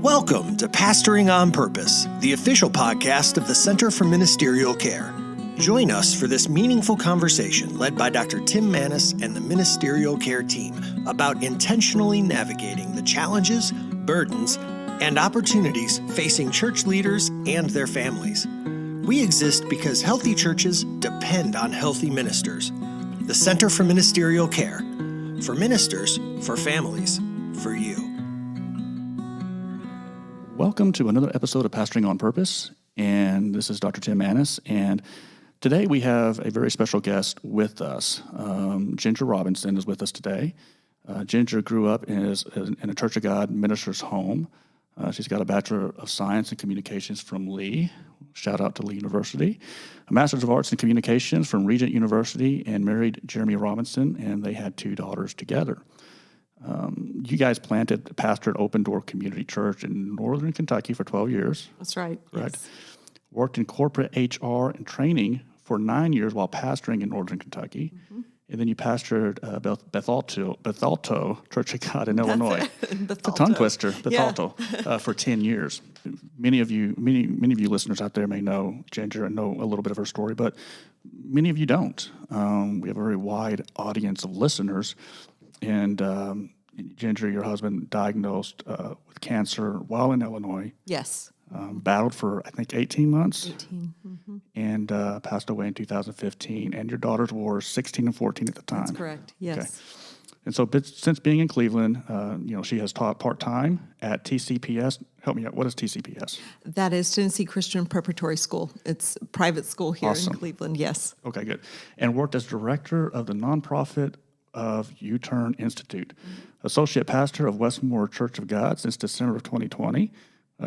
Welcome to Pastoring on Purpose, the official podcast of the Center for Ministerial Care. Join us for this meaningful conversation led by Dr. Tim Maness and the Ministerial Care team about intentionally navigating the challenges, burdens, and opportunities facing church leaders and their families. We exist because healthy churches depend on healthy ministers. The Center for Ministerial Care. For ministers, for families, for you. Welcome to another episode of Pastoring on Purpose, and this is Dr. Tim Maness, and today we have a very special guest with us. Ginger Robinson is with us today. Ginger grew up in a Church of God minister's home. She's got a Bachelor of Science in Communications from Lee. Shout out to Lee University. A Master's of Arts in Communications from Regent University, and married Jeremy Robinson, and they had 2 daughters together. You guys pastored Open Door Community Church in Northern Kentucky for 12 years. That's right. Correct. Yes. Worked in corporate HR and training for 9 years while pastoring in Northern Kentucky. Mm-hmm. And then you pastored Bethalto Church of God in Illinois. It's a tongue twister, Bethalto, for 10 years. Many of you listeners out there may know Ginger and know a little bit of her story, but many of you don't. We have a very wide audience of listeners. And Ginger, your husband, diagnosed with cancer while in Illinois. Yes. Battled for, I think, 18 months. 18. Mm-hmm. And passed away in 2015. And your daughters were 16 and 14 at the time. That's correct, yes. Okay. And so since being in Cleveland, she has taught part-time at TCPS. Help me out. What is TCPS? That is Tennessee Christian Preparatory School. It's a private school here in Cleveland, yes. Okay, good. And worked as director of the nonprofit of U-Turn Institute, associate pastor of Westmore Church of God since December of 2020.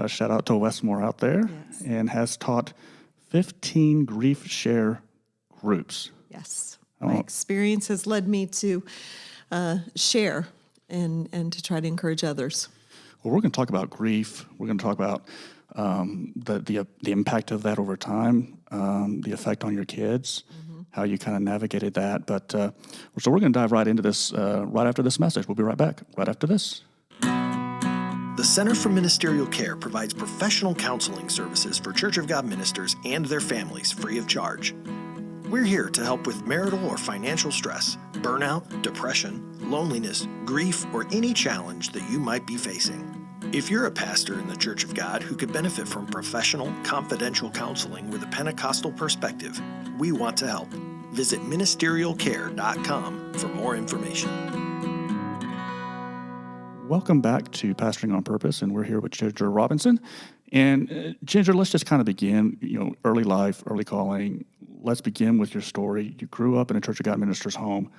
Shout out to Westmore out there. Yes. And has taught 15 grief share groups. Yes. My experience has led me to share and to try to encourage others. Well, we're going to talk about grief. We're going to talk about the impact of that over time, the effect on your kids, how you kind of navigated that. But so we're going to dive right into this right after this message. We'll be right back right after this. The Center for Ministerial Care provides professional counseling services for Church of God ministers and their families free of charge. We're here to help with marital or financial stress, burnout, depression, loneliness, grief, or any challenge that you might be facing. If you're a pastor in the Church of God who could benefit from professional, confidential counseling with a Pentecostal perspective, we want to help. Visit ministerialcare.com for more information. Welcome back to Pastoring on Purpose, and we're here with Ginger Robinson. And Ginger, let's just kind of begin, early life, early calling. Let's begin with your story. You grew up in a Church of God minister's home.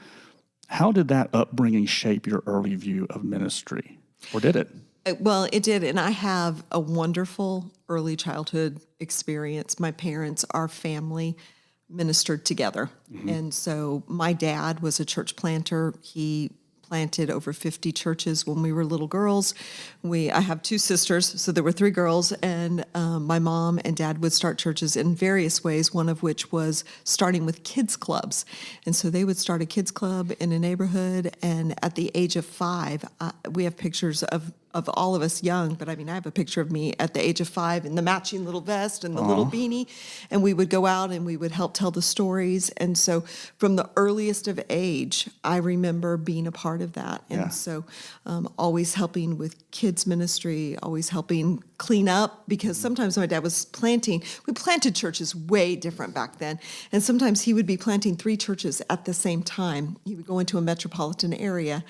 How did that upbringing shape your early view of ministry, or did it? Well, it did, and I have a wonderful early childhood experience. My parents, our family, ministered together. Mm-hmm. And so my dad was a church planter. He planted over 50 churches when we were little girls. I have 2 sisters, so there were 3 girls, and my mom and dad would start churches in various ways, one of which was starting with kids clubs. And so they would start a kids club in a neighborhood, and at the age of 5, we have pictures of all of us young, but I have a picture of me at the age of 5 in the matching little vest and the little beanie, and we would go out and we would help tell the stories. And so from the earliest of age, I remember being a part of that. And so always helping with kids ministry, always helping clean up, because sometimes my dad was planting. We planted churches way different back then, and sometimes he would be planting 3 churches at the same time. He would go into a metropolitan area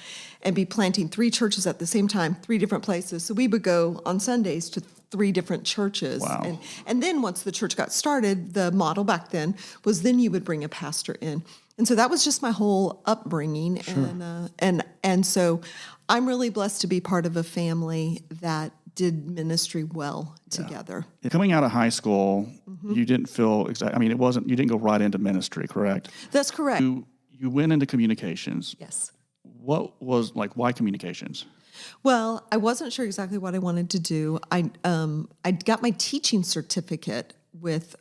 and be planting 3 churches at the same time, 3 different places. So we would go on Sundays to 3 different churches. Wow. And then once the church got started, the model back then was then you would bring a pastor in. And so that was just my whole upbringing. Sure. And so I'm really blessed to be part of a family that did ministry well together. Yeah. Coming out of high school, you didn't feel you didn't go right into ministry, correct? That's correct. You went into communications. Yes. What was, why communications? Well, I wasn't sure exactly what I wanted to do. I got my teaching certificate with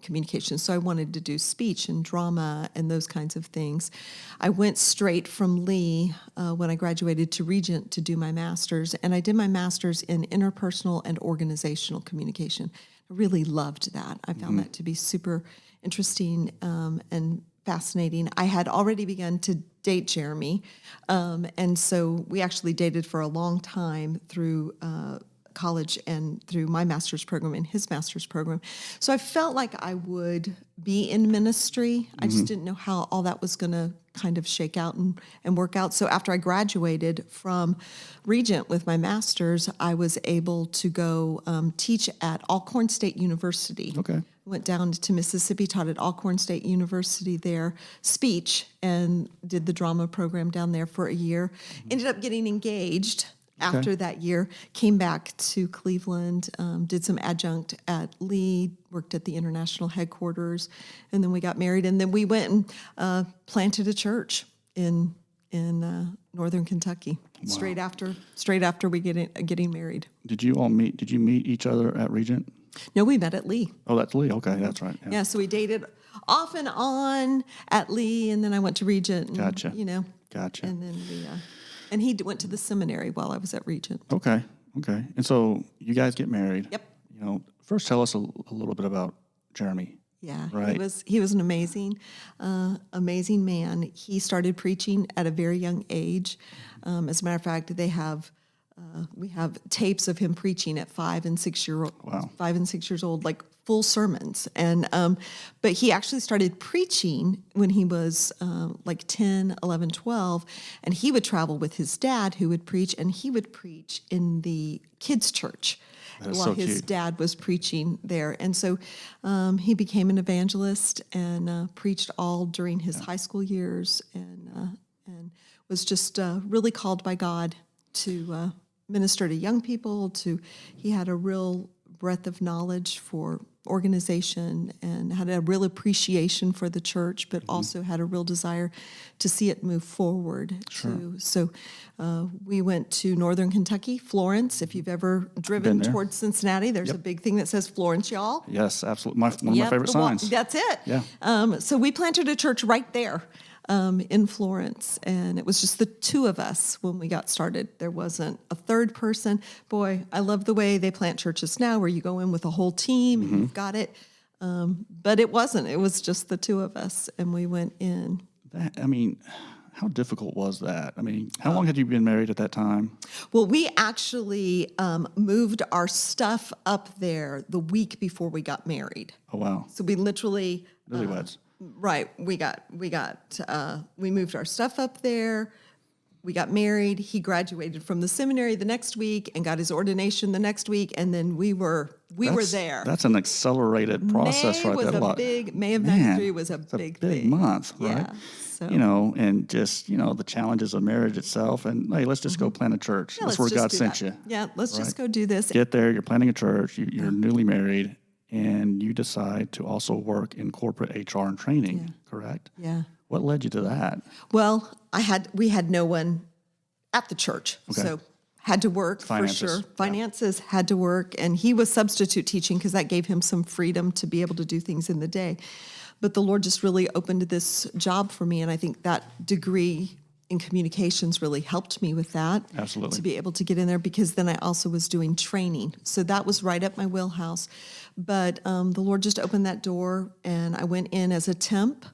communication. So I wanted to do speech and drama and those kinds of things. I went straight from Lee when I graduated to Regent to do my master's, and I did my master's in interpersonal and organizational communication. I really loved that. I found that to be super interesting and fascinating. I had already begun to date Jeremy, and so we actually dated for a long time through college and through my master's program and his master's program. So I felt like I would be in ministry. I just didn't know how all that was going to kind of shake out and work out. So after I graduated from Regent with my master's, I was able to go teach at Alcorn State University. Okay. Went down to Mississippi, taught at Alcorn State University there, speech, and did the drama program down there for a year. Ended up getting engaged after that year, came back to Cleveland, did some adjunct at Lee, worked at the international headquarters, and then we got married. And then we went and planted a church in northern Kentucky straight after we getting married. Did you meet each other at Regent? No, we met at Lee. Oh, that's Lee. Okay, that's right. Yeah, so we dated off and on at Lee, and then I went to Regent. And, Gotcha. Gotcha. And then and he went to the seminary while I was at Regent. Okay. And so you guys get married. Yep. First tell us a little bit about Jeremy. Yeah, Right. he was an amazing man. He started preaching at a very young age. As a matter of fact, we have tapes of him preaching at 5 and 6 years old, like full sermons. And but he actually started preaching when he was like 10, 11, 12, and he would travel with his dad, who would preach, and he would preach in the kids' church while his dad was preaching there. And so he became an evangelist and preached all during his high school years, and was just really called by God to minister to young people. He had a real breadth of knowledge for organization and had a real appreciation for the church, but also had a real desire to see it move forward too. So we went to Northern Kentucky, Florence. If you've ever driven towards Cincinnati, there's a big thing that says Florence, y'all. Yes, absolutely. One of my favorite signs. That's it. Yeah. So we planted a church right there. In Florence, and it was just the two of us when we got started. There wasn't a third person. Boy, I love the way they plant churches now, where you go in with a whole team and you've got it. But it wasn't. It was just the two of us, and we went in. How difficult was that? How long had you been married at that time? Well, we actually moved our stuff up there the week before we got married. Oh, wow. So we literally... Newlyweds. Right. We moved our stuff up there. We got married. He graduated from the seminary the next week and got his ordination the next week. And then we were there. That's an accelerated process right there. May of 93 was a big thing. Big month, right? Yeah. So. And just, the challenges of marriage itself. And hey, let's just go plant a church. Yeah, that's where God sent you. Yeah, let's just go do this. Get there, you're planting a church, you're newly married, and you decide to also work in corporate HR and training, correct? Yeah. What led you to that? Well, we had no one at the church, so had to work Finances. For sure. Finances had to work, and he was substitute teaching because that gave him some freedom to be able to do things in the day. But the Lord just really opened this job for me, and I think that degree in communications really helped me with that. Absolutely. To be able to get in there, because then I also was doing training. So that was right up my wheelhouse. But the Lord just opened that door, and I went in as a temp.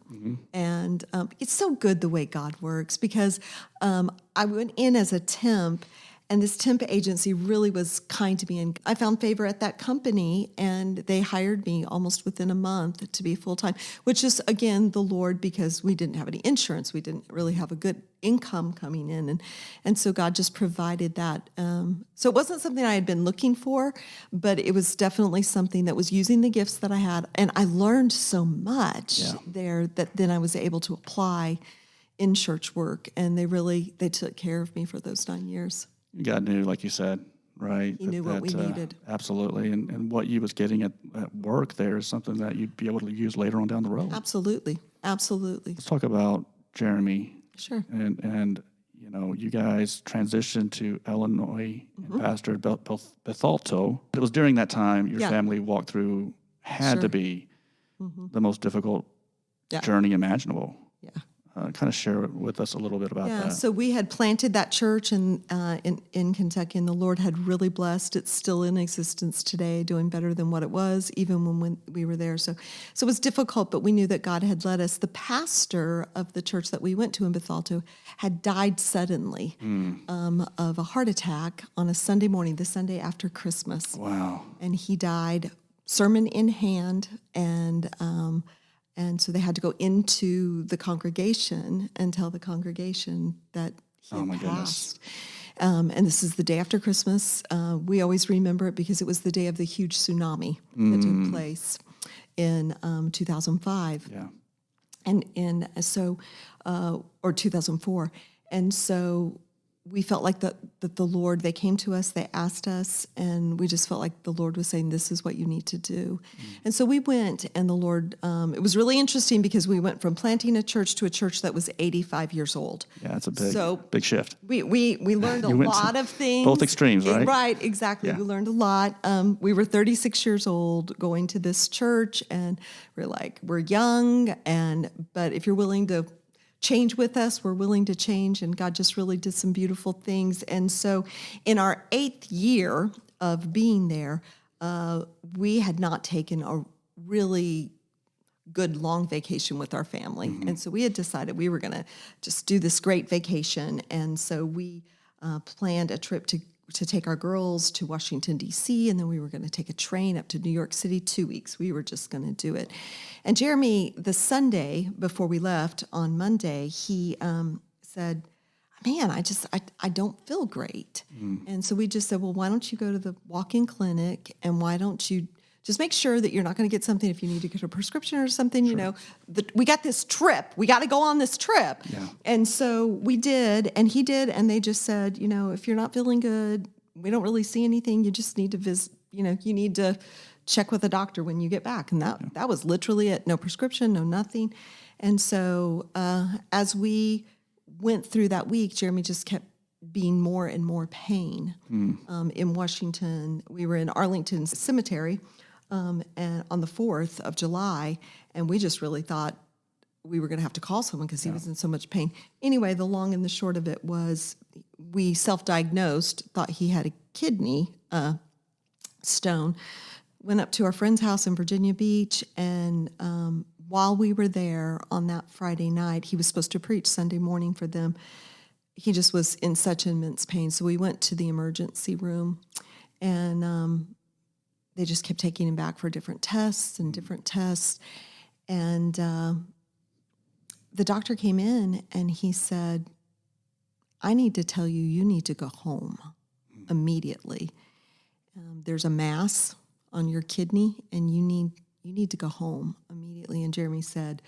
And it's so good the way God works, because I went in as a temp, and this temp agency really was kind to me. And I found favor at that company, and they hired me almost within a month to be full-time, which is, again, the Lord, because we didn't have any insurance. We didn't really have a good income coming in. And so God just provided that. So it wasn't something I had been looking for, but it was definitely something that was using the gifts that I had. And I learned so much there that then I was able to apply in church work. And they took care of me for those 9 years. God knew, like you said, right? He knew what we needed. Absolutely. And what you was getting at work there is something that you'd be able to use later on down the road. Absolutely. Let's talk about Jeremy. Sure. And you guys transitioned to Illinois and pastored Bethalto. It was during that time your family walked through had to be the most difficult Yeah. journey imaginable. Yeah. Kind of share with us a little bit about that. So we had planted that church in Kentucky, and the Lord had really blessed. It's still in existence today, doing better than what it was, even when we were there. So it was difficult, but we knew that God had led us. The pastor of the church that we went to in Bethalto had died suddenly of a heart attack on a Sunday morning, the Sunday after Christmas. Wow. And he died, sermon in hand, and so they had to go into the congregation and tell the congregation that he had passed. And this is the day after Christmas. We always remember it because it was the day of the huge tsunami that took place in 2005. Yeah. And so, or 2004. And so we felt like that the Lord, they came to us, they asked us, and we just felt like the Lord was saying, this is what you need to do. And so we went, and the Lord, it was really interesting because we went from planting a church to a church that was 85 years old. Yeah, it's a big shift. We learned a lot of things. Both extremes, right? Right, exactly. Yeah. We learned a lot. We were 36 years old going to this church, and we're young, but if you're willing to change with us, we're willing to change, and God just really did some beautiful things. And so in our 8th year of being there, we had not taken a really good long vacation with our family. And so we had decided we were going to just do this great vacation. And so we planned a trip to take our girls to Washington, D.C., and then we were going to take a train up to New York City 2 weeks. We were just going to do it. And Jeremy, the Sunday before we left, on Monday, he said, man, I don't feel great. And so we just said, well, why don't you go to the walk-in clinic, and why don't you just make sure that you're not going to get something if you need to get a prescription or something, we got this trip. We got to go on this trip. Yeah. And so we did, and he did, and they just said, if you're not feeling good, we don't really see anything. You just need to visit, you need to check with a doctor when you get back. And that was literally it. No prescription, no nothing. And so as we went through that week, Jeremy just kept being more and more pain. In Washington, we were in Arlington Cemetery, and on the 4th of July, and we just really thought we were going to have to call someone because he was in so much pain. Anyway, the long and the short of it was we self-diagnosed, thought he had a kidney stone, went up to our friend's house in Virginia Beach, and while we were there on that Friday night, he was supposed to preach Sunday morning for them. He just was in such immense pain. So we went to the emergency room, and they just kept taking him back for different tests. And the doctor came in, and he said, I need to tell you, you need to go home immediately. There's a mass on your kidney, and you need to go home immediately. And Jeremy said,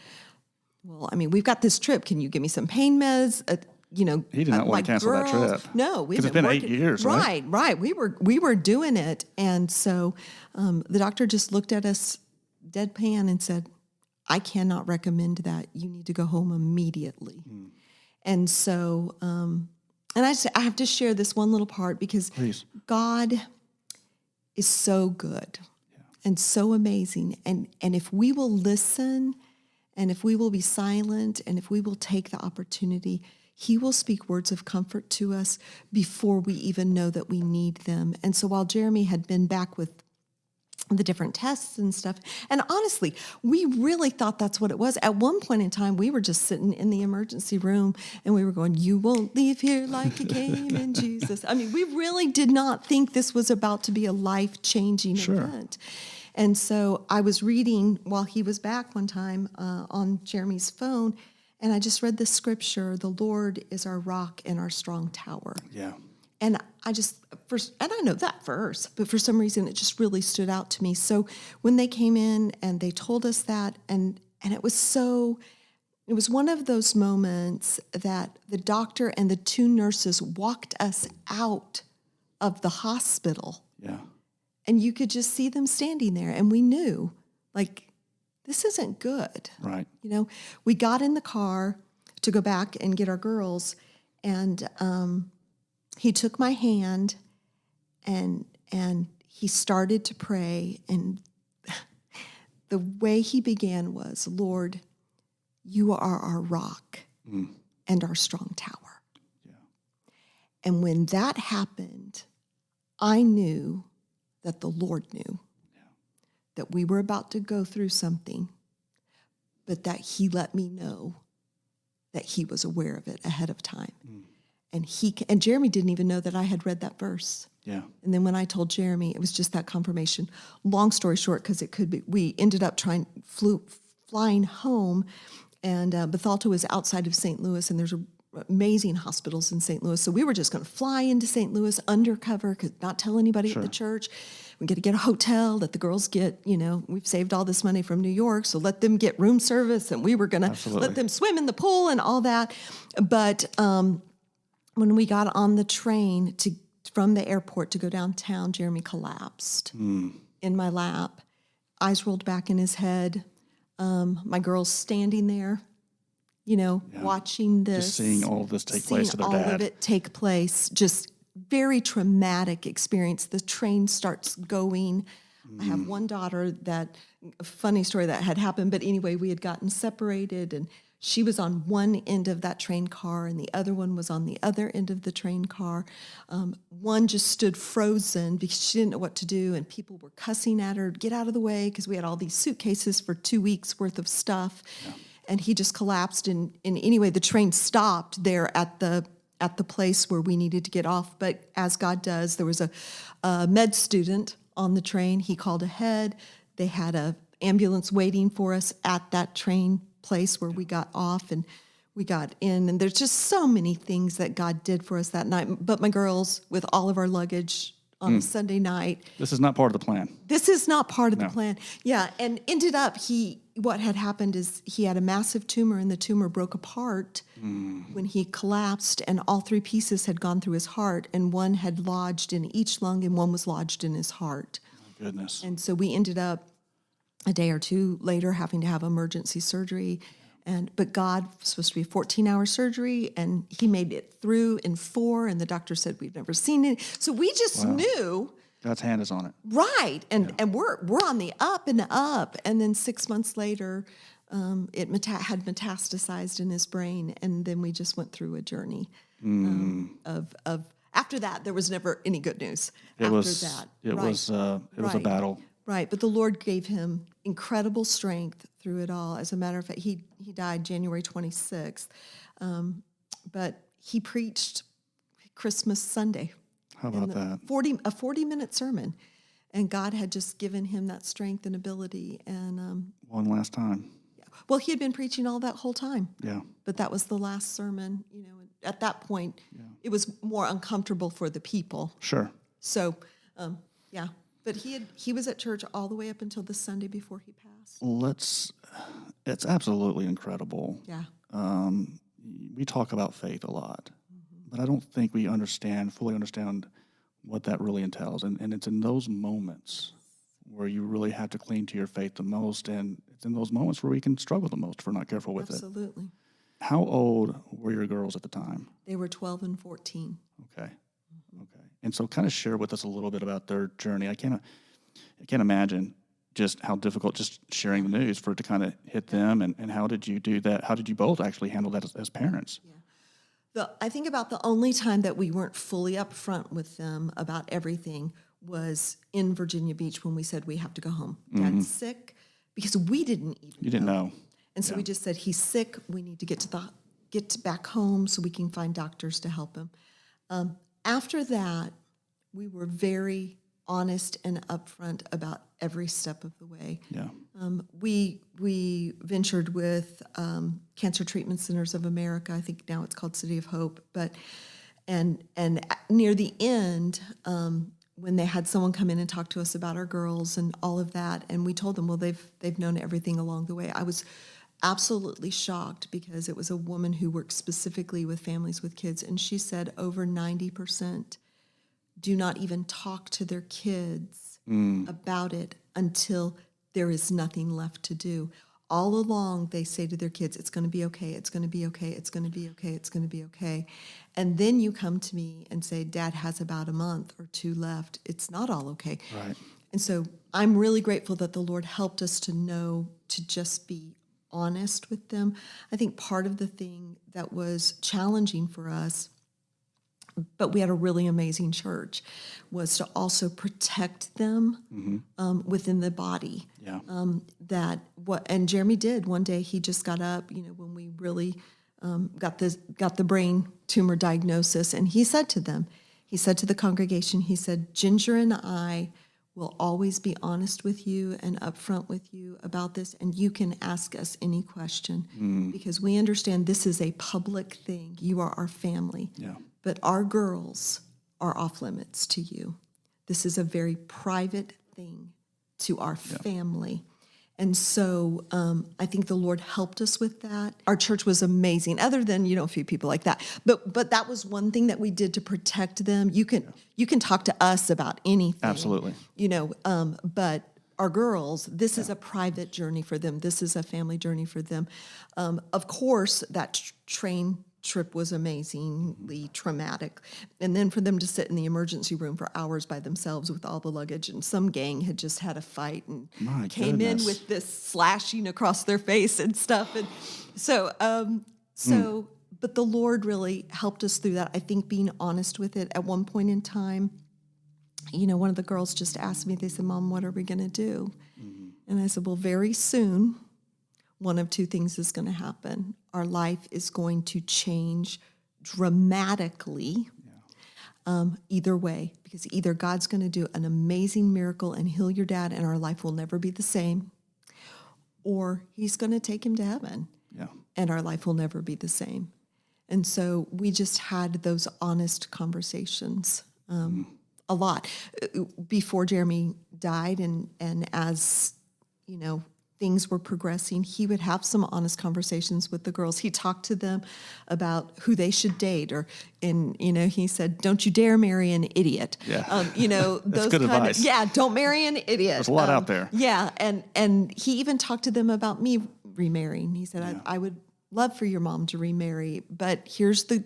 well, we've got this trip. Can you give me some pain meds? He did not want to cancel that trip. No, because it's been 8 years, right? Right. We were doing it, and so the doctor just looked at us deadpan and said, "I cannot recommend that. You need to go home immediately." And so, and I have to share this one little part because Please. God is so good and so amazing, and if we will listen, and if we will be silent, and if we will take the opportunity, He will speak words of comfort to us before we even know that we need them. And so while Jeremy had been back with the different tests and stuff, and honestly, we really thought that's what it was. At one point in time, we were just sitting in the emergency room, and we were going, you won't leave here like you came in Jesus. We really did not think this was about to be a life-changing event. And so I was reading while he was back one time on Jeremy's phone, and I just read this scripture, the Lord is our rock and our strong tower. Yeah. And I know that verse, but for some reason it just really stood out to me. So when they came in and they told us that, and it was one of those moments that the doctor and the 2 nurses walked us out of the hospital. Yeah. And you could just see them standing there, and we knew, this isn't good. Right. We got in the car to go back and get our girls, and he took my hand, and he started to pray, and the way he began was, Lord, you are our rock and our strong tower. Yeah. And when that happened, I knew that the Lord knew that we were about to go through something, but that he let me know that he was aware of it ahead of time. And Jeremy didn't even know that I had read that verse. Yeah. And then when I told Jeremy, it was just that confirmation. Long story short, because it could be, we ended up flying home, and Bethalto was outside of St. Louis, and there's amazing hospitals in St. Louis. So we were just going to fly into St. Louis undercover, not tell anybody at the church. We got to get a hotel, let the girls get, we've saved all this money from New York, so let them get room service, and we were going to let them swim in the pool and all that. But when we got on the train from the airport to go downtown, Jeremy collapsed in my lap. Eyes rolled back in his head. My girl's standing there, watching this. Just seeing all of this take place to their dad. All of it take place. Just very traumatic experience. The train starts going. I have one daughter a funny story that had happened, but anyway, we had gotten separated, and she was on one end of that train car, and the other one was on the other end of the train car. One just stood frozen because she didn't know what to do, and people were cussing at her, get out of the way, because we had all these suitcases for 2 weeks worth of stuff. Yeah. And he just collapsed. And anyway, the train stopped there at the place where we needed to get off. But as God does, there was a med student on the train. He called ahead. They had an ambulance waiting for us at that train place where we got off, and we got in. And there's just so many things that God did for us that night. But my girls, with all of our luggage on a Sunday night. This is not part of the plan. This is not part of the plan. Yeah, and ended up, what had happened is he had a massive tumor, and the tumor broke apart when he collapsed, and all 3 pieces had gone through his heart, and one had lodged in each lung, and one was lodged in his heart. My goodness. And so we ended up a day or two later having to have emergency surgery. But God was supposed to be a 14-hour surgery, and he made it through in 4, and the doctor said we've never seen it. So we just knew. God's hand is on it. Right. And we're on the up and up. And then 6 months later, it had metastasized in his brain, and then we just went through a journey of after that, there was never any good news. It was a battle. Right, but the Lord gave him incredible strength through it all. As a matter of fact, he died January 26th, but he preached Christmas Sunday. How about that? A 40-minute sermon, and God had just given him that strength and ability. And one last time. Well, he had been preaching all that whole time. Yeah. But that was the last sermon. At that point, it was more uncomfortable for the people. Sure. So, yeah. But he was at church all the way up until the Sunday before he passed. It's absolutely incredible. Yeah. We talk about faith a lot, but I don't think we fully understand what that really entails. And it's in those moments where you really have to cling to your faith the most, and it's in those moments where we can struggle the most if we're not careful with it. Absolutely. How old were your girls at the time? They were 12 and 14. Okay. And so kind of share with us a little bit about their journey. I can't imagine just how difficult just sharing the news for it to kind of hit them. And how did you do that? How did you both actually handle that as parents? Yeah. I think about the only time that we weren't fully upfront with them about everything was in Virginia Beach when we said we have to go home. Dad's sick, because we didn't even You didn't know. And so we just said, he's sick. We need to get back home so we can find doctors to help him. After that, we were very honest and upfront about every step of the way. Yeah. We ventured with Cancer Treatment Centers of America. I think now it's called City of Hope. And near the end, when they had someone come in and talk to us about our girls and all of that, and we told them, well, they've known everything along the way. I was absolutely shocked because it was a woman who worked specifically with families with kids, and she said over 90% do not even talk to their kids about it until there is nothing left to do. All along, they say to their kids, it's going to be okay, it's going to be okay, it's going to be okay, it's going to be okay. And then you come to me and say, Dad has about a month or 2 left. It's not all okay. Right. And so I'm really grateful that the Lord helped us to know to just be honest with them. I think part of the thing that was challenging for us, but we had a really amazing church, was to also protect them within the body. Yeah. And Jeremy did. One day he just got up, when we really got the brain tumor diagnosis, and he said to the congregation, he said, Ginger and I will always be honest with you and upfront with you about this, and you can ask us any question because we understand this is a public thing. You are our family. Yeah. But our girls are off limits to you. This is a very private thing to our family. And so I think the Lord helped us with that. Our church was amazing, other than, a few people like that. But that was one thing that we did to protect them. You can talk to us about anything. Absolutely. But our girls, this is a private journey for them. This is a family journey for them. Of course, that train trip was amazingly traumatic. And then for them to sit in the emergency room for hours by themselves with all the luggage, and some gang had just had a fight and came in with this slashing across their face and stuff. And so, but the Lord really helped us through that. I think being honest with it at one point in time, one of the girls just asked me, they said, Mom, what are we going to do? And I said, well, very soon, one of two things is going to happen. Our life is going to change dramatically, either way, because either God's going to do an amazing miracle and heal your dad and our life will never be the same, or he's going to take him to heaven and our life will never be the same. And so we just had those honest conversations a lot before Jeremy died, and as, things were progressing, he would have some honest conversations with the girls. He talked to them about who they should date, he said, "Don't you dare marry an idiot." Yeah. Those good kind advice. don't marry an idiot. There's a lot out there. Yeah, and he even talked to them about me remarrying. He said, I would love for your mom to remarry, but here's the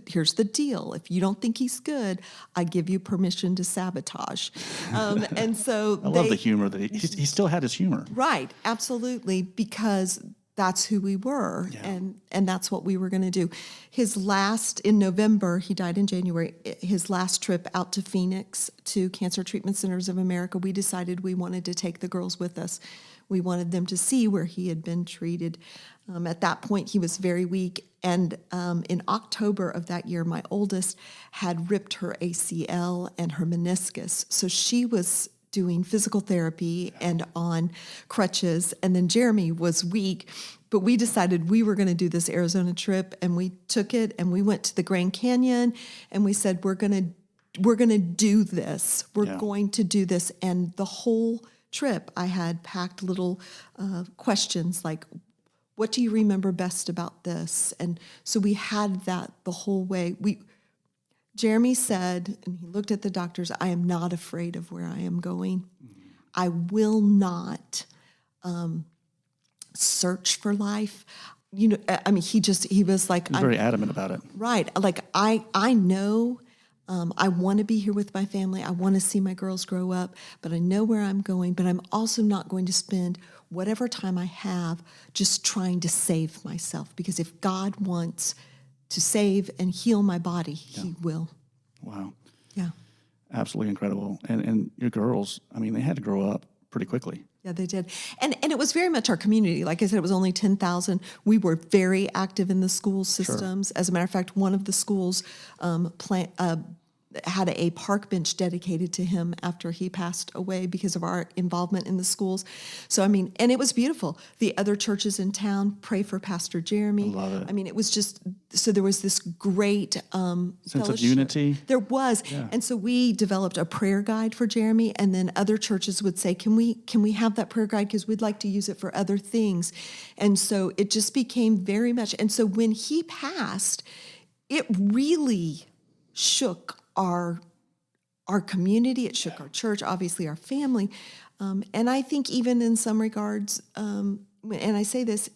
deal. If you don't think he's good, I give you permission to sabotage. And so I love the humor that he still had his humor. Right, absolutely, because that's who we were, and that's what we were going to do. In November, he died in January, his last trip out to Phoenix to Cancer Treatment Centers of America, we decided we wanted to take the girls with us. We wanted them to see where he had been treated. At that point, he was very weak. And in October of that year, my oldest had ripped her ACL and her meniscus. So she was doing physical therapy and on crutches. And then Jeremy was weak. But we decided we were going to do this Arizona trip. And we took it and we went to the Grand Canyon. And we said, we're going to do this. We're going to do this. And the whole trip, I had packed little questions like, what do you remember best about this? And so we had that the whole way. Jeremy said, and he looked at the doctors, I am not afraid of where I am going. I will not search for life. He was like, He's very adamant about it. Right. Like, I know I want to be here with my family. I want to see my girls grow up, but I know where I'm going. But I'm also not going to spend whatever time I have just trying to save myself. Because if God wants to save and heal my body, he will. Wow. Yeah. Absolutely incredible. And your girls, they had to grow up pretty quickly. Yeah, they did. And it was very much our community. Like I said, it was only 10,000. We were very active in the school systems. Sure. As a matter of fact, one of the schools had a park bench dedicated to him after he passed away because of our involvement in the schools. So, and it was beautiful. The other churches in town pray for Pastor Jeremy. I love it. It was just, so there was this great sense of unity. There was. Yeah. And so we developed a prayer guide for Jeremy, and then other churches would say, can we have that prayer guide? Because we'd like to use it for other things. And so it just became very much. And so when he passed, it really shook our community, it shook our church, obviously our family. And I think even in some regards, and I say this,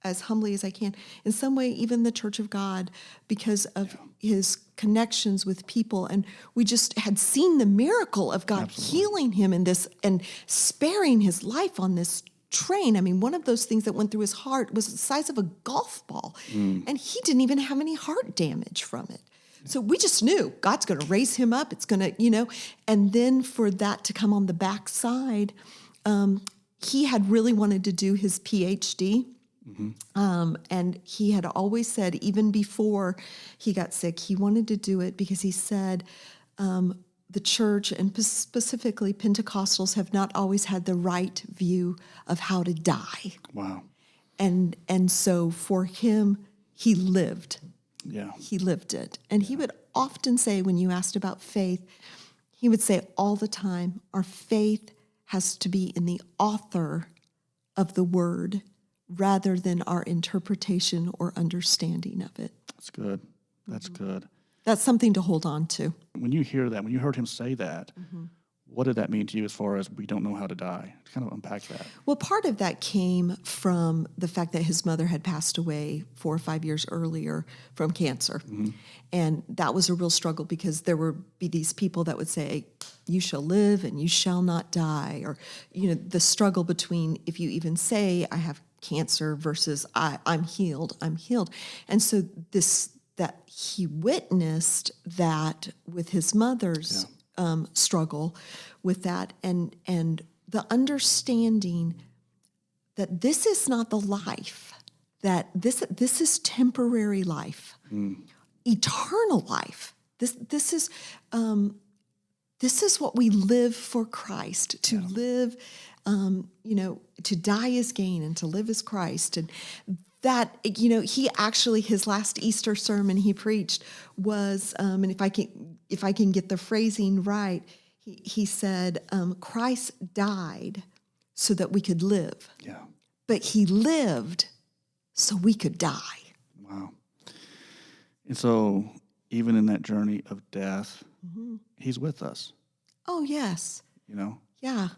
as humbly as I can. In some way, even the Church of God, because of his connections with people. And we just had seen the miracle of God healing him in this and sparing his life on this train. I mean, one of those things that went through his heart was the size of a golf ball. And he didn't even have any heart damage from it. So we just knew God's going to raise him up. It's going to, and then for that to come on the backside, he had really wanted to do his PhD. And he had always said, even before he got sick, he wanted to do it because he said, the church and specifically Pentecostals have not always had the right view of how to die. Wow. And so for him, he lived. Yeah. He lived it. And he would often say, when you asked about faith, he would say all the time, our faith has to be in the author of the word rather than our interpretation or understanding of it. That's good. That's good. That's something to hold on to. When you hear that, when you heard him say that, what did that mean to you as far as we don't know how to die? Kind of unpack that. Well, part of that came from the fact that his mother had passed away 4 or 5 years earlier from cancer. And that was a real struggle because there would be these people that would say, you shall live and you shall not die. Or, the struggle between if you even say I have cancer versus I'm healed. And so that he witnessed that with his mother's struggle with that and the understanding that this is not the life, that this is temporary life, eternal life. This is what we live for Christ, to live, to die is gain and to live is Christ. And that, he actually, his last Easter sermon he preached was, and if I can get the phrasing right, he said, Christ died so that we could live. Yeah. But he lived so we could die. Wow. And so even in that journey of death, he's with us. Oh, yes. Yeah.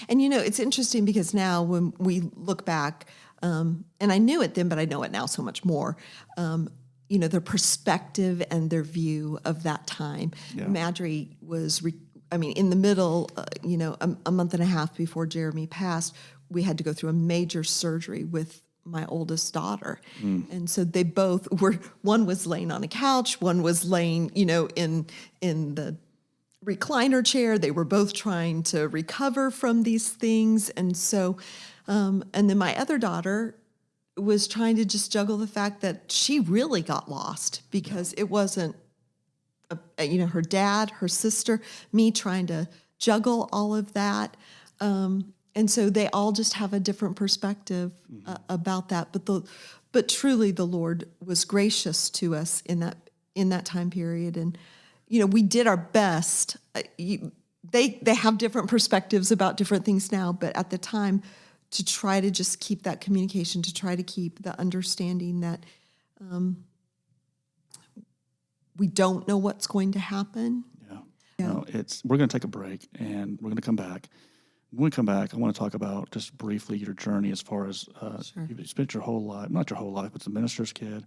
And, it's interesting because now when we look back, and I knew it then, but I know it now so much more, their perspective and their view of that time. Yeah. Madry was, in the middle, a month and a half before Jeremy passed, we had to go through a major surgery with my oldest daughter. And so they both were, one was laying on a couch, one was laying, in the recliner chair. They were both trying to recover from these things. And so, and then my other daughter was trying to just juggle the fact that she really got lost because it wasn't, her dad, her sister, me trying to juggle all of that. And so they all just have a different perspective about that. But truly the Lord was gracious to us in that time period. And, we did our best. They have different perspectives about different things now, but at the time, to try to just keep that communication, to try to keep the understanding that we don't know what's going to happen. Yeah. No, we're going to take a break, and we're going to come back. When we come back, I want to talk about just briefly your journey as far as you've spent your whole life, not your whole life, but the minister's kid,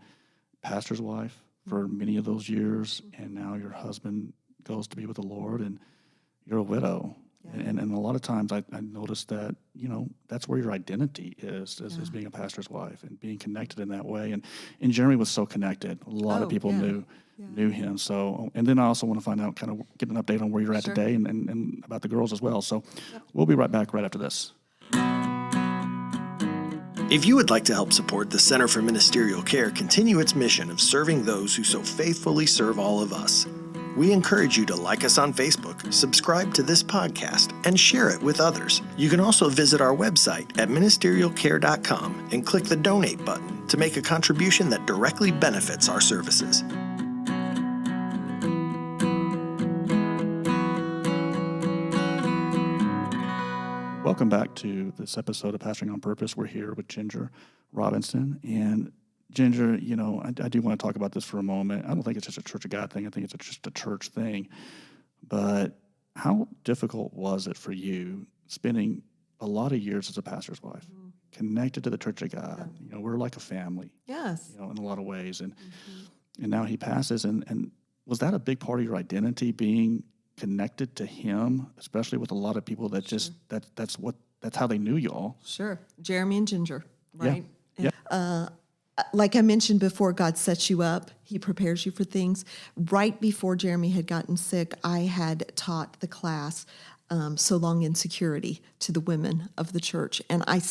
pastor's wife for many of those years, and now your husband goes to be with the Lord, and you're a widow. Yeah. And a lot of times I noticed that, that's where your identity is being a pastor's wife and being connected in that way. And Jeremy was so connected. A lot of people knew him. So, and then I also want to find out, kind of get an update on where you're at today and about the girls as well. So we'll be right back right after this. If you would like to help support the Center for Ministerial Care continue its mission of serving those who so faithfully serve all of us, we encourage you to like us on Facebook, subscribe to this podcast, and share it with others. You can also visit our website at ministerialcare.com and click the donate button to make a contribution that directly benefits our services. Welcome back to this episode of Pastoring on Purpose. We're here with Ginger Robinson. And Ginger, I do want to talk about this for a moment. I don't think it's just a Church of God thing. I think it's just a church thing. But how difficult was it for you spending a lot of years as a pastor's wife, connected to the Church of God. You know, we're like a family. Yes. You know, in a lot of ways, and now he passes, and was that a big part of your identity, being connected to him, especially with a lot of people that just that's how they knew y'all. Sure. Jeremy and Ginger, right? Yeah. Like I mentioned before, God sets you up. He prepares you for things. Right before Jeremy had gotten sick, I had taught the class So Long in Security to the women of the church. And I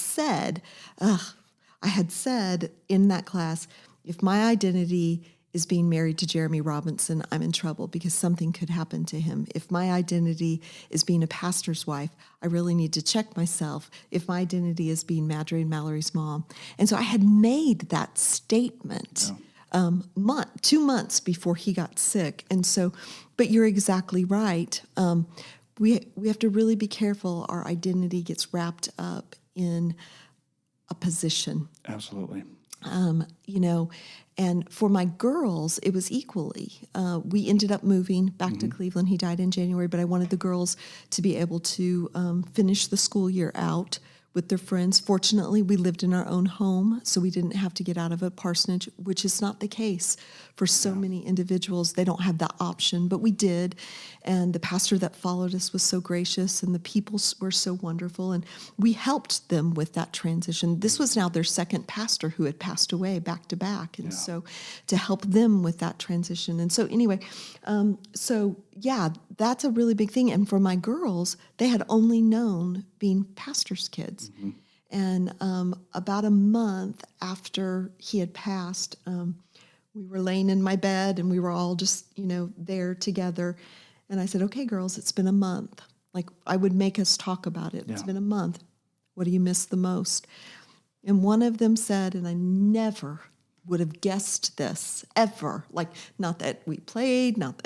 had said in that class, if my identity is being married to Jeremy Robinson, I'm in trouble because something could happen to him. If my identity is being a pastor's wife, I really need to check myself. If my identity is being Madry and Mallory's mom. And so I had made that statement 2 months before he got sick. And so, but you're exactly right. We have to really be careful. Our identity gets wrapped up in a position. Absolutely. You know, and for my girls, it was equally. We ended up moving back to Cleveland. He died in January, but I wanted the girls to be able to finish the school year out with their friends. Fortunately, we lived in our own home, so we didn't have to get out of a parsonage, which is not the case for so many individuals. They don't have that option, but we did. And the pastor that followed us was so gracious, and the people were so wonderful, and we helped them with that transition. This was now their second pastor who had passed away back to back, and so to help them with that transition. And so anyway, that's a really big thing. And for my girls, they had only known being pastors' kids. And about a month after he had passed, we were laying in my bed and we were all just, there together. And I said, okay, girls, it's been a month. Like I would make us talk about it. It's been a month. What do you miss the most? And one of them said, and I never would have guessed this ever, like not that we played, not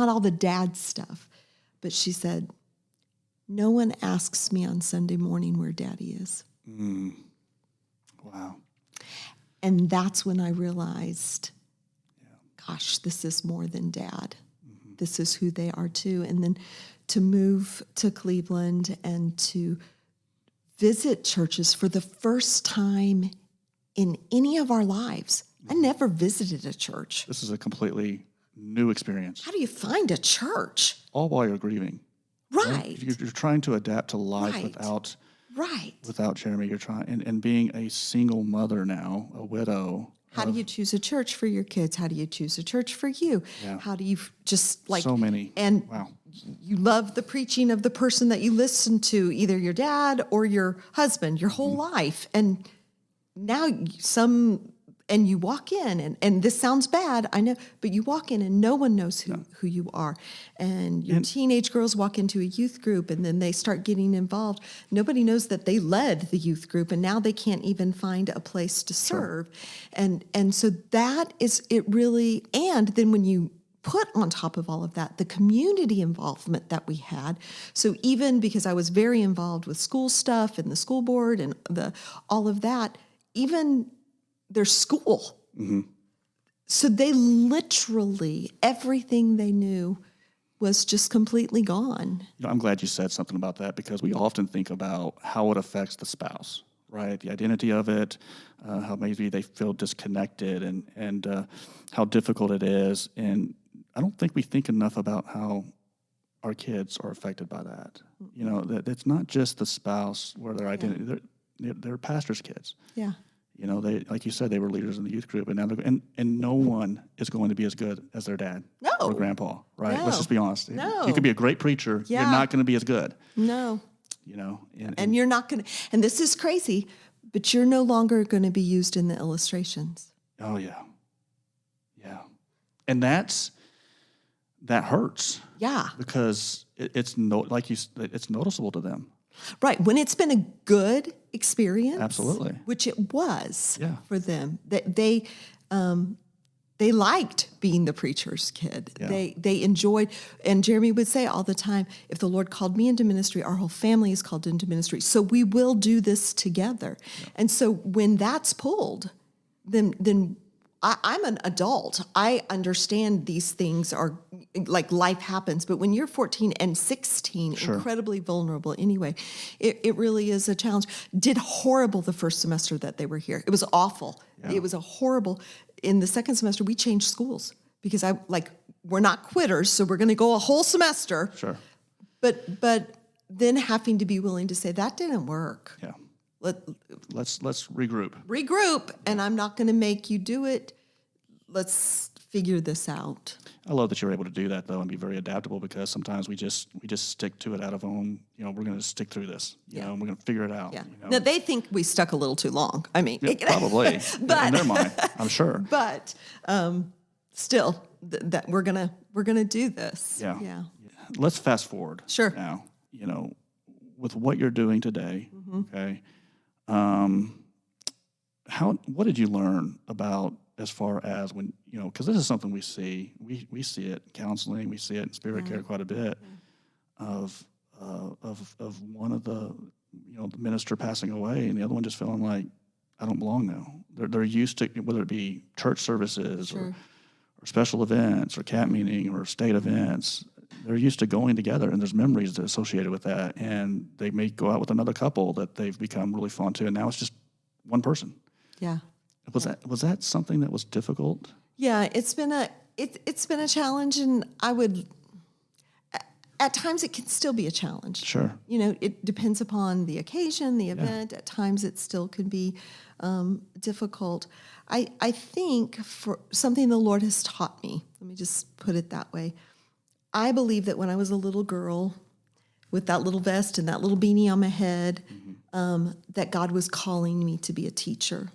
all the dad stuff, but she said, no one asks me on Sunday morning where Daddy is. Wow. And that's when I realized, gosh, this is more than Dad. This is who they are too. And then to move to Cleveland and to visit churches for the first time in any of our lives. I never visited a church. This is a completely new experience. How do you find a church? All while you're grieving. Right. You're trying to adapt to life without Jeremy. You're trying, and being a single mother now, a widow. How do you choose a church for your kids? How do you choose a church for you? Yeah. How do you just like so many? And wow. You love the preaching of the person that you listen to, either your dad or your husband, your whole life. And now and you walk in, and this sounds bad, I know, but you walk in and no one knows who you are. And your teenage girls walk into a youth group and then they start getting involved. Nobody knows that they led the youth group and now they can't even find a place to serve. Sure. And so that is it really, and then when you put on top of all of that, the community involvement that we had. So even because I was very involved with school stuff and the school board and all of that, even their school. So they literally, everything they knew was just completely gone. I'm glad you said something about that, because we often think about how it affects the spouse, right? The identity of it, how maybe they feel disconnected and how difficult it is. And I don't think we think enough about how our kids are affected by that. That it's not just the spouse where their identity, they're pastors' kids. Yeah. They, like you said, they were leaders in the youth group, and now and no one is going to be as good as their dad or grandpa, right? No. Let's just be honest. No. You could be a great preacher, you're not going to be as good. No. And you're not going to, and this is crazy, but you're no longer going to be used in the illustrations. Oh yeah, and that hurts. Yeah, because it's noticeable to them. Right. When it's been a good experience. Absolutely. Which it was for them. They liked being the preacher's kid. Yeah. They enjoyed, and Jeremy would say all the time, if the Lord called me into ministry, our whole family is called into ministry. So we will do this together. Yeah. And so when that's pulled, then I'm an adult. I understand these things are like life happens. But when you're 14 and 16, incredibly vulnerable anyway, it really is a challenge. Did horrible the first semester that they were here. It was awful. Yeah. It was a horrible. In the second semester, we changed schools because we're not quitters, so we're going to go a whole semester. Sure. But then having to be willing to say that didn't work. Yeah. Let's regroup. Regroup, and I'm not going to make you do it. Let's figure this out. I love that you're able to do that though, and be very adaptable, because sometimes we just stick to it out of own. We're going to stick through this. You know, we're going to figure it out. Yeah. You know? Now they think we stuck a little too long. I mean, probably but, in their mind, I'm sure. But still, that we're gonna do this. Yeah. Yeah. Let's fast forward. Sure. Now, with what you're doing today, okay. What did you learn about, as far as when, because this is something we see it in counseling, we see it in spirit care quite a bit, of one of the minister passing away and the other one just feeling like, I don't belong now. They're used to, whether it be church services or special events or camp meeting or state events, they're used to going together, and there's memories associated with that, and they may go out with another couple that they've become really fond to, and now it's just one person. Yeah. Was that something that was difficult? Yeah, it's been a challenge, and I would, at times it can still be a challenge. Sure. It depends upon the occasion, the event. At times it still can be difficult. I think for something the Lord has taught me, let me just put it that way. I believe that when I was a little girl with that little vest and that little beanie on my head, that God was calling me to be a teacher.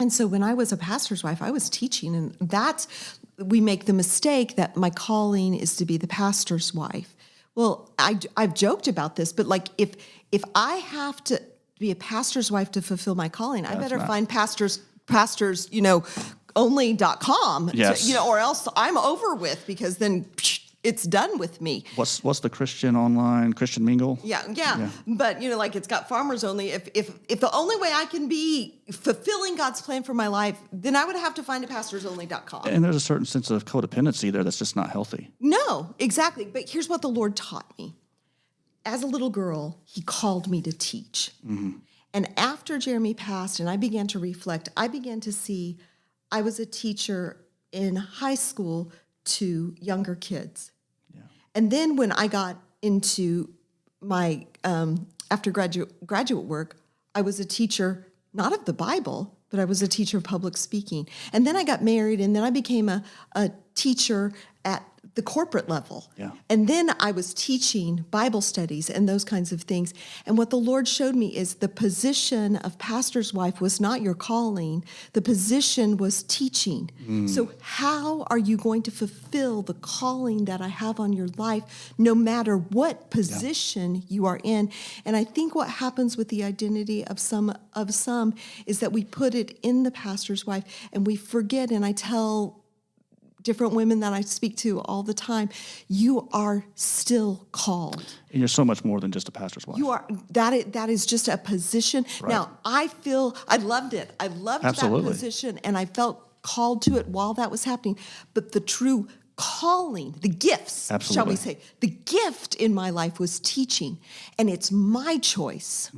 And so when I was a pastor's wife, I was teaching, and we make the mistake that my calling is to be the pastor's wife. Well, I've joked about this, but like if I have to be a pastor's wife to fulfill my calling, I better find pastors, only.com, yes. Or else I'm over with, because then it's done with me. What's the Christian Mingle? Yeah. But it's got farmers only. If the only way I can be fulfilling God's plan for my life, then I would have to find a pastorsonly.com. And there's a certain sense of codependency there that's just not healthy. No, exactly. But here's what the Lord taught me. As a little girl, He called me to teach. Mm-hmm. And after Jeremy passed and I began to reflect, I began to see I was a teacher in high school to younger kids. And then when I got into my after graduate work, I was a teacher, not of the Bible, but I was a teacher of public speaking. And then I got married, and then I became a teacher at the corporate level. Yeah. And then I was teaching Bible studies and those kinds of things. And what the Lord showed me is the position of pastor's wife was not your calling. The position was teaching. So how are you going to fulfill the calling that I have on your life, no matter what position you are in? And I think what happens with the identity of some is that we put it in the pastor's wife and we forget, and I tell different women that I speak to all the time, you are still called. And you're so much more than just a pastor's wife. You are. That is just a position. Right. Now, I loved it. I loved Absolutely. That position, and I felt called to it while that was happening. But the true calling, the gifts, Absolutely. shall we say, the gift in my life was teaching. And it's my choice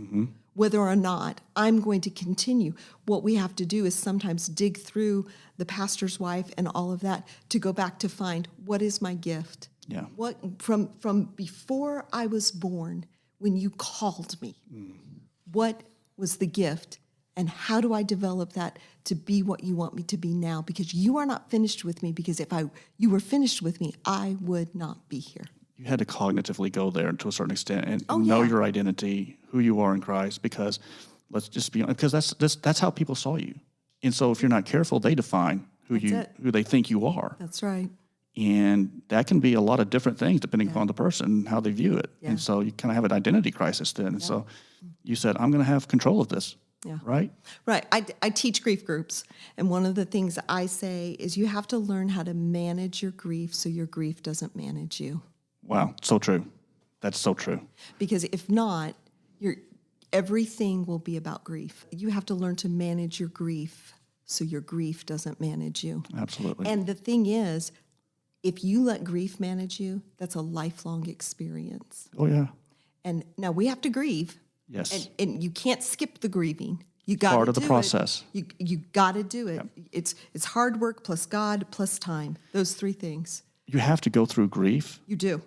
whether or not I'm going to continue. What we have to do is sometimes dig through the pastor's wife and all of that to go back to find, what is my gift? Yeah. What from before I was born, when you called me, what was the gift? And how do I develop that to be what you want me to be now? Because you are not finished with me, because if you were finished with me, I would not be here. You had to cognitively go there to a certain extent and know your identity, who you are in Christ, because let's just be honest, because that's how people saw you. And so if you're not careful, they define who they think you are. That's right. And that can be a lot of different things depending upon the person, how they view it. Yeah. And so you kind of have an identity crisis then. And so you said, I'm going to have control of this. Yeah. Right? Right. I teach grief groups. And one of the things I say is you have to learn how to manage your grief so your grief doesn't manage you. Wow. So true. That's so true. Because if not, everything will be about grief. You have to learn to manage your grief so your grief doesn't manage you. Absolutely. And the thing is, if you let grief manage you, that's a lifelong experience. Oh, yeah. And now we have to grieve. Yes. And you can't skip the grieving. You got Part of the process. You got to do it. It's hard work plus God plus time. Those three things. You have to go through grief, You do.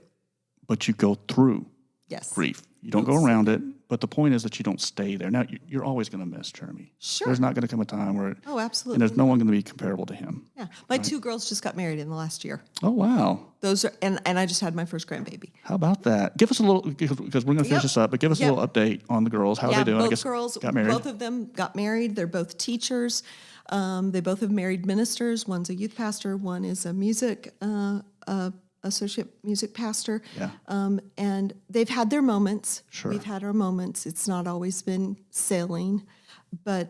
but you go through Yes. grief. You don't go around it, but the point is that you don't stay there. Now, you're always going to miss Jeremy. Sure. There's not going to come a time where, Oh, and absolutely. there's no one going to be comparable to him. Yeah. My two girls just got married in the last year. Oh, wow. Those are, and I just had my first grandbaby. How about that? Give us a little, because we're going to finish Yep. this up, but give us a Yep. little update on the girls. How are Yeah, they doing? both I guess girls, got married. both of them got married. They're both teachers. They both have married ministers. One's a youth pastor. One is a music associate music pastor. Yeah. And they've had their moments. Sure. We've had our moments. It's not always been sailing, but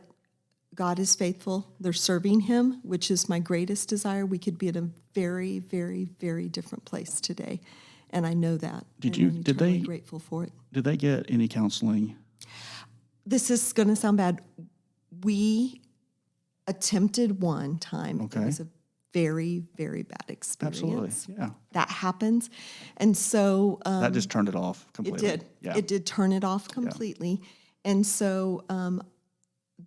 God is faithful. They're serving Him, which is my greatest desire. We could be in a very, very, very different place today, and I know that. Did and you- I'm did eternally they- grateful for it? Did they get any counseling? This is going to sound bad. We attempted one time. Okay. It was a very, very bad experience. Absolutely. Yeah. That happens. And so That just turned it off it completely. did. Yeah. It did turn it off completely. And so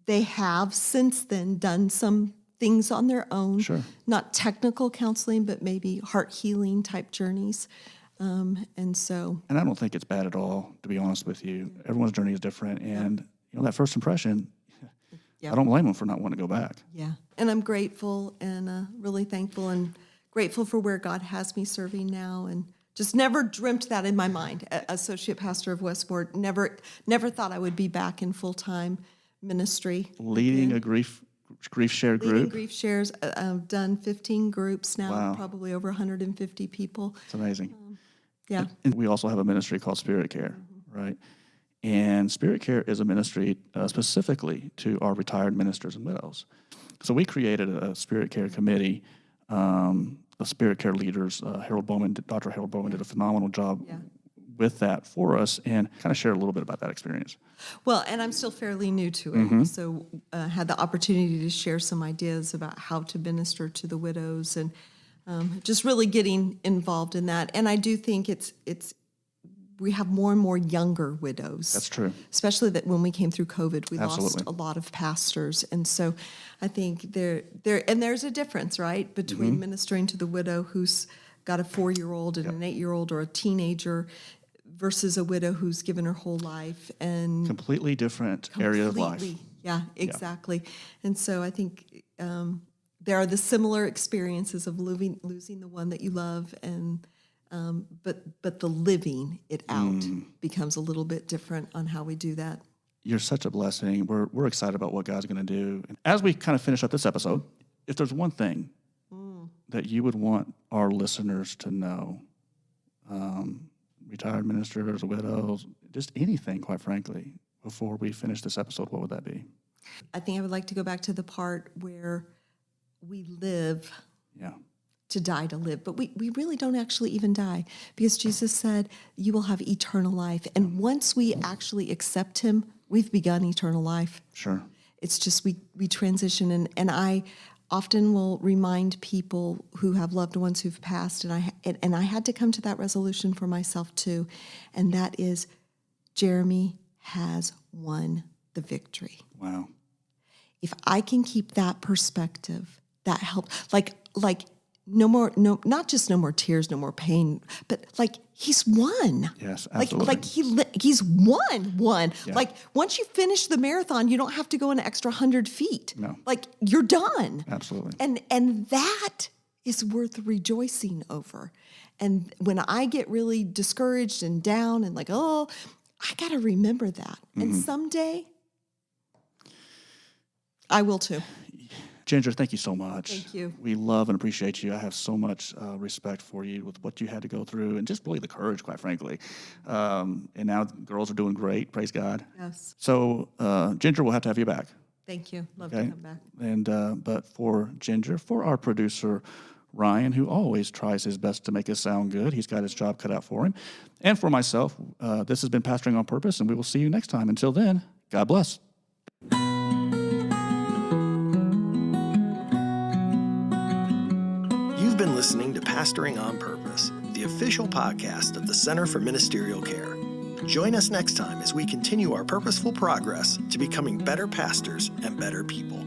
they have since then done some things on their own. Sure. Not technical counseling, but maybe heart healing type journeys. And so, And I don't think it's bad at all, to be honest with you. Everyone's journey is different. And, that first impression, Yeah. I don't blame them for not wanting to go back. yeah. And I'm grateful and really thankful and grateful for where God has me serving now, and just never dreamt that in my mind. Associate pastor of Westport, never thought I would be back in full-time ministry. Leading a grief share Leading group. grief shares. I've done 15 groups now, Wow. probably over 150 people. It's amazing. Yeah. And we also have a ministry called Spirit Care, right? And Spirit Care is a ministry specifically to our retired ministers and widows. So we created a Spirit Care committee. The Spirit Care leaders, Dr. Harold Bowman did a phenomenal job Yeah. with that for us, and kind of share a little bit about that experience. Well, and I'm still fairly new to it, so had the opportunity to share some ideas about how to minister to the widows, and just really getting involved in that. And I do think it's we have more and more younger widows. That's true. Especially that when we came through COVID, we Absolutely. lost a lot of pastors, and so I think there's a difference, right, between ministering to the widow who's got a 4-year-old and an 8-year-old or a teenager versus a widow who's given her whole life and Completely different area of life. completely. Yeah, exactly. And so I think there are the similar experiences of losing the one that you love, and but the living it out becomes a little bit different on how we do that. You're such a blessing. We're excited about what God's going to do. And as we kind of finish up this episode, if there's one thing that you would want our listeners to know, retired ministers, widows, just anything, quite frankly, before we finish this episode, what would that be? I think I would like to go back to the part where we live Yeah. to die to live, but we really don't actually even die, because Jesus said you will have eternal life. And once we actually accept Him, we've begun eternal life. Sure. It's just we transition, and I often will remind people who have loved ones who've passed, and I had to come to that resolution for myself too, and that is Jeremy has won the victory. Wow. If I can keep that perspective, that helps. Like no more, not just no more tears, no more pain, but like He's won. Yes, absolutely. Like he's won. Yeah. Like once you finish the marathon, you don't have to go an extra 100 feet. No. Like you're done. Absolutely. And that is worth rejoicing over. And when I get really discouraged and down and like, oh, I got to remember that. And someday I will too. Ginger, thank you so much. Thank you. We love and appreciate you. I have so much respect for you with what you had to go through, and just really the courage, quite frankly. And now the girls are doing great. Praise God. Yes. So, Ginger, we'll have to have you back. Thank you. Love Okay. to come back. And but for Ginger, for our producer Ryan, who always tries his best to make us sound good, he's got his job cut out for him. And for myself, this has been Pastoring on Purpose, and we will see you next time. Until then, God bless. Pastoring on Purpose, the official podcast of the Center for Ministerial Care. Join us next time as we continue our purposeful progress to becoming better pastors and better people.